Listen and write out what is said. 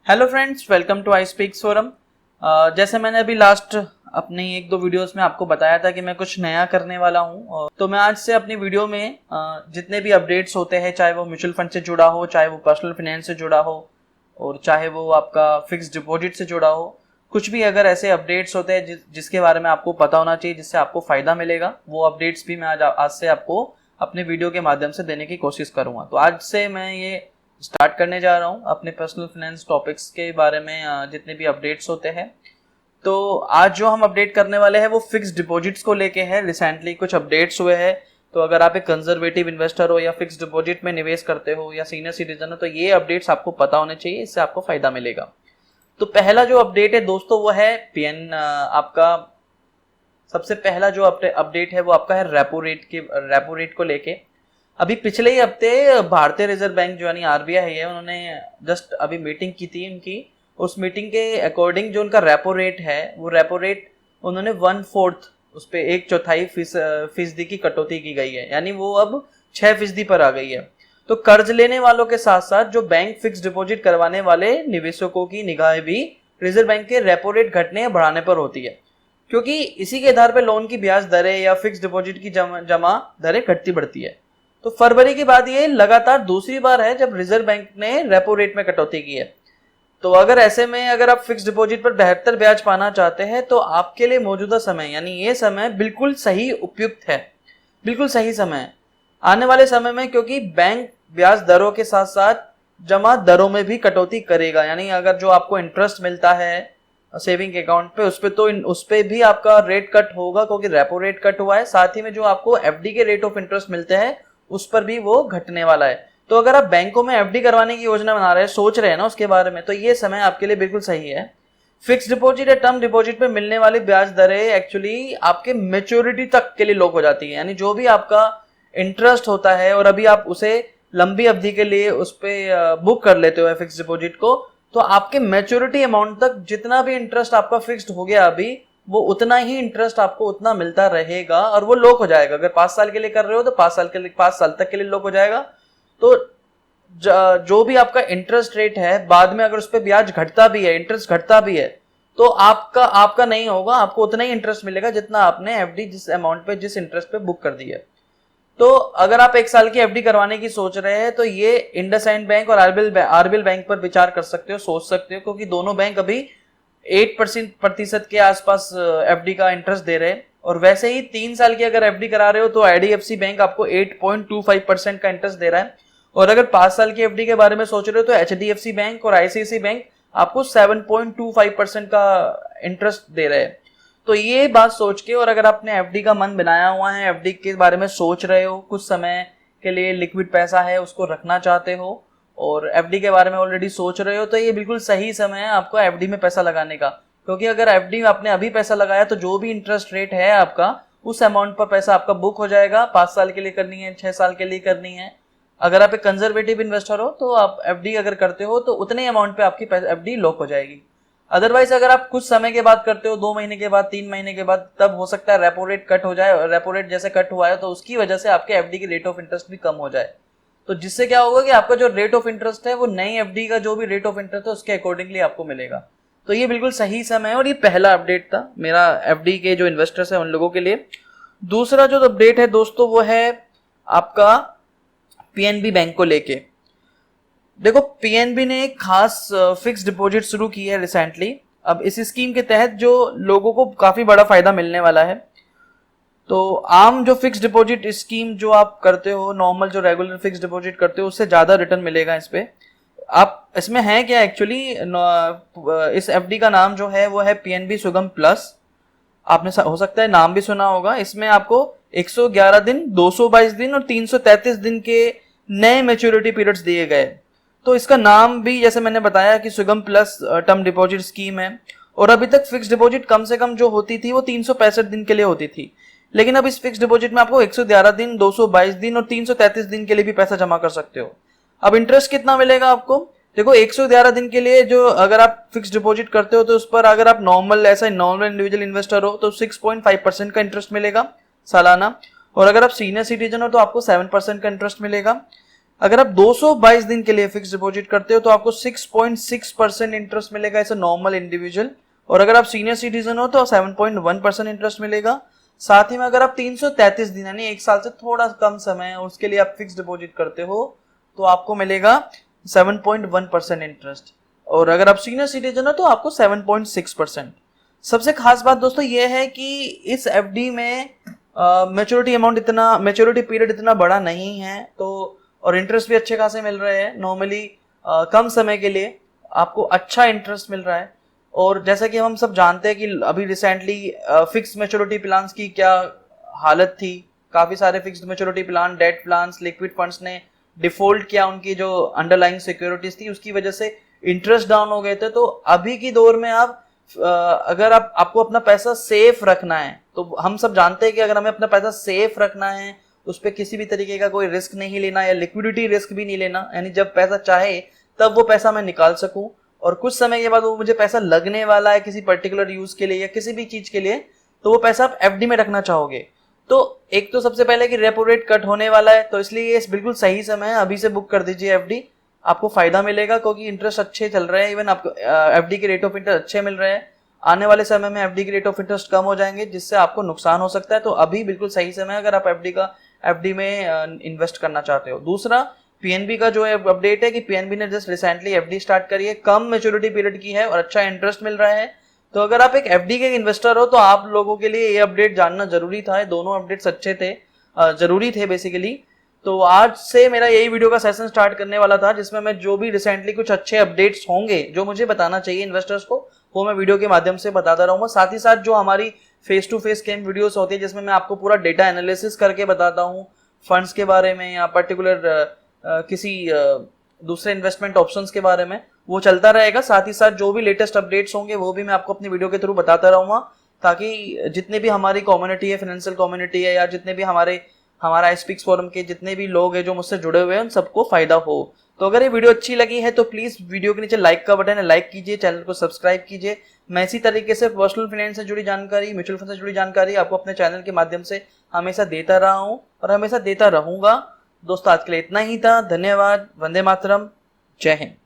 Hello friends, welcome to I speaks forum. जैसे मैंने अभी लास्ट अपनी एक दो वीडियोस में आपको बताया था कि मैं कुछ नया करने वाला हूं, तो मैं आज से अपनी वीडियो में जितने भी अपडेट्स होते हैं, चाहे वो म्यूचुअल फंड से जुड़ा हो, चाहे वो पर्सनल फाइनेंस से जुड़ा हो, और चाहे वो आपका फिक्स डिपॉजिट से जुड़ा हो, कुछ भी अगर ऐसे अपडेट्स होते हैं जिसके बारे में आपको पता होना चाहिए, जिससे आपको फायदा मिलेगा, वो अपडेट्स भी मैं आज से आपको अपने वीडियो के माध्यम से देने की कोशिश करूंगा। तो आज से मैं ये स्टार्ट करने जा रहा हूँ अपने पर्सनल फाइनेंस टॉपिक्स के बारे में, जितने भी अपडेट्स होते हैं। तो आज जो हम अपडेट करने वाले हैं वो फिक्स डिपॉजिट्स को लेके है। रिसेंटली कुछ अपडेट्स हुए हैं, तो अगर आप एक कंजर्वेटिव इन्वेस्टर हो या फिक्स डिपॉजिट में निवेश करते हो या सीनियर सिटीजन हो, तो ये अपडेट्स आपको पता होने चाहिए, इससे आपको फायदा मिलेगा। तो पहला जो अपडेट है दोस्तों वो है पीएन आपका सबसे पहला जो अपडेट है वो आपका है रेपो रेट को लेके। अभी पिछले ही हफ्ते भारतीय रिजर्व बैंक जो यानी आरबीआई है, उन्होंने जस्ट अभी मीटिंग की थी उनकी। उस मीटिंग के अकॉर्डिंग जो उनका रेपो रेट है, वो रेपो रेट उन्होंने 1/4 उस पे 1/4 फीसदी की कटौती की गई है, यानी वो अब 6% पर आ गई है। तो कर्ज लेने वालों के साथ साथ जो बैंक फिक्स डिपॉजिट करवाने वाले निवेशकों की निगाह भी रिजर्व बैंक के रेपो रेट घटने या बढ़ाने पर होती है, क्योंकि इसी के आधार पर लोन की ब्याज दरें या फिक्स डिपॉजिट की जमा दरें घटती बढ़ती है। तो फरवरी के बाद ये लगातार दूसरी बार है जब रिजर्व बैंक ने रेपो रेट में कटौती की है। तो अगर ऐसे में अगर आप फिक्स डिपॉजिट पर बेहतर ब्याज पाना चाहते हैं, तो आपके लिए मौजूदा समय यानी ये समय बिल्कुल सही उपयुक्त है, बिल्कुल सही समय है आने वाले समय में, क्योंकि बैंक ब्याज दरों के साथ साथ जमा दरों में भी कटौती करेगा। यानी अगर जो आपको इंटरेस्ट मिलता है सेविंग अकाउंट पे, उस पे भी आपका रेट कट होगा, क्योंकि रेपो रेट कट हुआ है। साथ ही में जो आपको एफडी के रेट ऑफ इंटरेस्ट मिलते हैं उस पर भी वो घटने वाला है। तो अगर आप बैंकों में एफडी करवाने की योजना बना रहे हैं, सोच रहे हैं ना उसके बारे में, तो ये समय आपके लिए बिल्कुल सही है। फिक्स डिपॉजिट या टर्म डिपॉजिट पे मिलने वाली ब्याज दरें एक्चुअली आपके मैच्योरिटी तक के लिए लॉक हो जाती है। यानी जो भी आपका इंटरेस्ट होता है और अभी आप उसे लंबी अवधि के लिए उस पर बुक कर लेते हो फिक्स डिपॉजिट को, तो आपके मैच्योरिटी अमाउंट तक जितना भी इंटरेस्ट आपका फिक्स्ड हो गया अभी, वो उतना ही इंटरेस्ट आपको उतना मिलता रहेगा और वो लॉक हो जाएगा। अगर 5 साल के लिए कर रहे हो तो 5 साल तक के लिए लॉक हो जाएगा। तो जो भी आपका इंटरेस्ट रेट है, बाद में अगर उस पर ब्याज घटता भी है, इंटरेस्ट घटता भी है, तो आपका नहीं होगा, आपको उतना ही इंटरेस्ट मिलेगा जितना आपने एफडी जिस अमाउंट पे, जिस इंटरेस्ट पे बुक कर दी है। तो अगर आप 1 साल की एफडी करवाने की सोच रहे हैं, तो ये इंडसइंड बैंक और आरबीएल बैंक पर विचार कर सकते हो, सोच सकते हो, क्योंकि दोनों बैंक अभी 8% के आसपास एफडी का इंटरेस्ट दे रहे हैं। और वैसे ही 3 साल की अगर एफडी करा रहे हो तो आईडीएफसी बैंक आपको 8.25% का इंटरेस्ट दे रहा है। और अगर 5 साल की एफडी के बारे में सोच रहे हो तो एचडीएफसी बैंक और आईसीआईसीआई बैंक आपको 7.25% का इंटरेस्ट दे रहे हैं। तो ये बात सोच के, और अगर आपने एफडी का मन बनाया हुआ है, एफडी के बारे में सोच रहे हो, कुछ समय के लिए लिक्विड पैसा है उसको रखना चाहते हो और एफडी के बारे में ऑलरेडी सोच रहे हो, तो ये बिल्कुल सही समय है आपको एफडी में पैसा लगाने का। क्योंकि अगर एफडी में आपने अभी पैसा लगाया तो जो भी इंटरेस्ट रेट है आपका, उस अमाउंट पर पैसा आपका बुक हो जाएगा। 5 साल के लिए करनी है, 6 साल के लिए करनी है। अगर आप एक कंजर्वेटिव इन्वेस्टर हो तो आप एफडी अगर करते हो तो उतने अमाउंट पे आपकी एफडी लॉक हो जाएगी। अदरवाइज अगर आप कुछ समय के बाद करते हो, 2 महीने के बाद, 3 महीने के बाद, तब हो सकता है रेपो रेट कट हो जाए। रेपो रेट जैसे कट हुआ है तो उसकी वजह से आपके एफडी की रेट ऑफ इंटरेस्ट भी कम हो जाए। तो जिससे क्या होगा कि आपका जो रेट ऑफ इंटरेस्ट है वो नई एफडी का जो भी रेट ऑफ इंटरेस्ट है उसके अकॉर्डिंगली आपको मिलेगा। तो ये बिल्कुल सही समय है और ये पहला अपडेट था मेरा एफडी के जो इन्वेस्टर्स है उन लोगों के लिए। दूसरा जो अपडेट है दोस्तों वो है आपका पीएनबी बैंक को लेके। देखो, पीएनबी ने एक खास फिक्स डिपॉजिट शुरू की है रिसेंटली। अब इस स्कीम के तहत जो लोगों को काफी बड़ा फायदा मिलने वाला है। तो आम जो फिक्स डिपॉजिट स्कीम जो आप करते हो, नॉर्मल जो रेगुलर फिक्स डिपॉजिट करते हो, उससे ज्यादा रिटर्न मिलेगा इस पे। आप इसमें है क्या एक्चुअली, इस एफडी का नाम जो है वो है पीएनबी सुगम प्लस। आपने हो सकता है नाम भी सुना होगा। इसमें आपको 111 दिन, 222 दिन और 333 दिन के नए मैच्योरिटी पीरियड्स दिए गए। तो इसका नाम भी जैसे मैंने बताया कि सुगम प्लस टर्म डिपॉजिट स्कीम है। और अभी तक फिक्स डिपॉजिट कम से कम जो होती थी वो 365 दिन के लिए होती थी, लेकिन अब इस फिक्स डिपॉजिट में आपको 111 दिन, 222 दिन और 333 दिन के लिए भी पैसा जमा कर सकते हो। अब इंटरेस्ट कितना मिलेगा आपको? देखो, 111 दिन के लिए जो अगर आप फिक्स डिपॉजिट करते हो तो उस पर अगर आप नॉर्मल इंडिविजुअल इन्वेस्टर हो तो 6.5% का इंटरेस्ट मिलेगा सालाना। और अगर आप सीनियर सिटीजन हो तो आपको 7% का इंटरेस्ट मिलेगा। अगर आप 222 दिन के लिए फिक्स डिपॉजिट करते हो तो आपको 6.6% इंटरेस्ट मिलेगा एज अ नॉर्मल इंडिविजुअल, और अगर आप सीनियर सिटीजन हो तो 7.1% इंटरेस्ट मिलेगा। साथ ही में अगर आप 333 दिन यानी 1 साल से थोड़ा कम समय है उसके लिए आप फिक्स डिपॉजिट करते हो तो आपको मिलेगा 7.1% इंटरेस्ट, और अगर आप सीनियर सिटीजन हो तो आपको 7.6%। सबसे खास बात दोस्तों ये है कि इस एफडी में मैच्योरिटी पीरियड इतना बड़ा नहीं है, तो और इंटरेस्ट भी अच्छे खासे मिल रहे हैं। नॉर्मली कम समय के लिए आपको अच्छा इंटरेस्ट मिल रहा है। और जैसा कि हम सब जानते हैं कि अभी रिसेंटली फिक्स मैच्योरिटी प्लान्स की क्या हालत थी, काफी सारे fixed maturity plan, debt plans, liquid funds ने डिफॉल्ट किया, उनकी जो अंडरलाइंग सिक्योरिटीज थी उसकी वजह से इंटरेस्ट डाउन हो गए थे। तो अभी की दौर में आप अगर आपको अपना पैसा सेफ रखना है, तो हम सब जानते हैं कि अगर हमें अपना पैसा सेफ रखना है, उस पर किसी भी तरीके का कोई रिस्क नहीं लेना या लिक्विडिटी रिस्क भी नहीं लेना, यानी जब पैसा चाहे तब वो पैसा मैं निकाल सकूं और कुछ समय के बाद वो मुझे पैसा लगने वाला है किसी पर्टिकुलर यूज के लिए या किसी भी चीज के लिए, तो वो पैसा आप एफडी में रखना चाहोगे। तो एक तो सबसे पहले कि रेपो रेट कट होने वाला है, तो इसलिए ये बिल्कुल सही समय है, अभी से बुक कर दीजिए एफडी, आपको फायदा मिलेगा क्योंकि इंटरेस्ट अच्छे चल रहे हैं। इवन आपको एफडी के रेट ऑफ इंटरेस्ट अच्छे मिल रहे हैं। आने वाले समय में एफडी के रेट ऑफ इंटरेस्ट कम हो जाएंगे जिससे आपको नुकसान हो सकता है। तो अभी बिल्कुल सही समय है अगर आप एफडी में इन्वेस्ट करना चाहते हो। दूसरा, पीएनबी का जो अपडेट है कि पीएनबी ने जस्ट रिसेंटली एफडी स्टार्ट करी है, कम मैच्योरिटी पीरियड की है और अच्छा इंटरेस्ट मिल रहा है। तो अगर आप एक एफडी के इन्वेस्टर हो तो आप लोगों के लिए ये अपडेट जानना जरूरी था। ये दोनों अपडेट्स अच्छे थे, जरूरी थे बेसिकली। तो आज से मेरा यही वीडियो का सेशन स्टार्ट करने वाला था जिसमें मैं जो भी रिसेंटली कुछ अच्छे अपडेट्स होंगे जो मुझे बताना चाहिए इन्वेस्टर्स को, वो मैं वीडियो के माध्यम से बताता रहूंगा। साथ ही साथ जो हमारी face to face camp videos होती है जिसमें मैं आपको पूरा डेटा एनालिसिस करके बताता हूँ फंड्स के बारे में या पर्टिकुलर किसी दूसरे इन्वेस्टमेंट ऑप्शंस के बारे में, वो चलता रहेगा। साथ ही साथ जो भी लेटेस्ट अपडेट्स होंगे वो भी मैं आपको अपनी वीडियो के थ्रू बताता रहूंगा, ताकि जितने भी हमारी कम्युनिटी है, फाइनेंशियल कम्युनिटी है, या जितने भी हमारा एसपीक्स फोरम के जितने भी लोग हैं जो मुझसे जुड़े हुए हैं, उन सबको फायदा हो। तो अगर ये वीडियो अच्छी लगी है तो प्लीज वीडियो के नीचे लाइक का बटन है, लाइक कीजिए, चैनल को सब्सक्राइब कीजिए। मैं इसी तरीके से पर्सनल फाइनेंस से जुड़ी जानकारी, म्यूचुअल फंड से जुड़ी जानकारी आपको अपने चैनल के माध्यम से हमेशा देता रहा हूं और हमेशा देता रहूंगा। दोस्तों आज के लिए इतना ही था। धन्यवाद। वंदे मातरम। जय हिंद।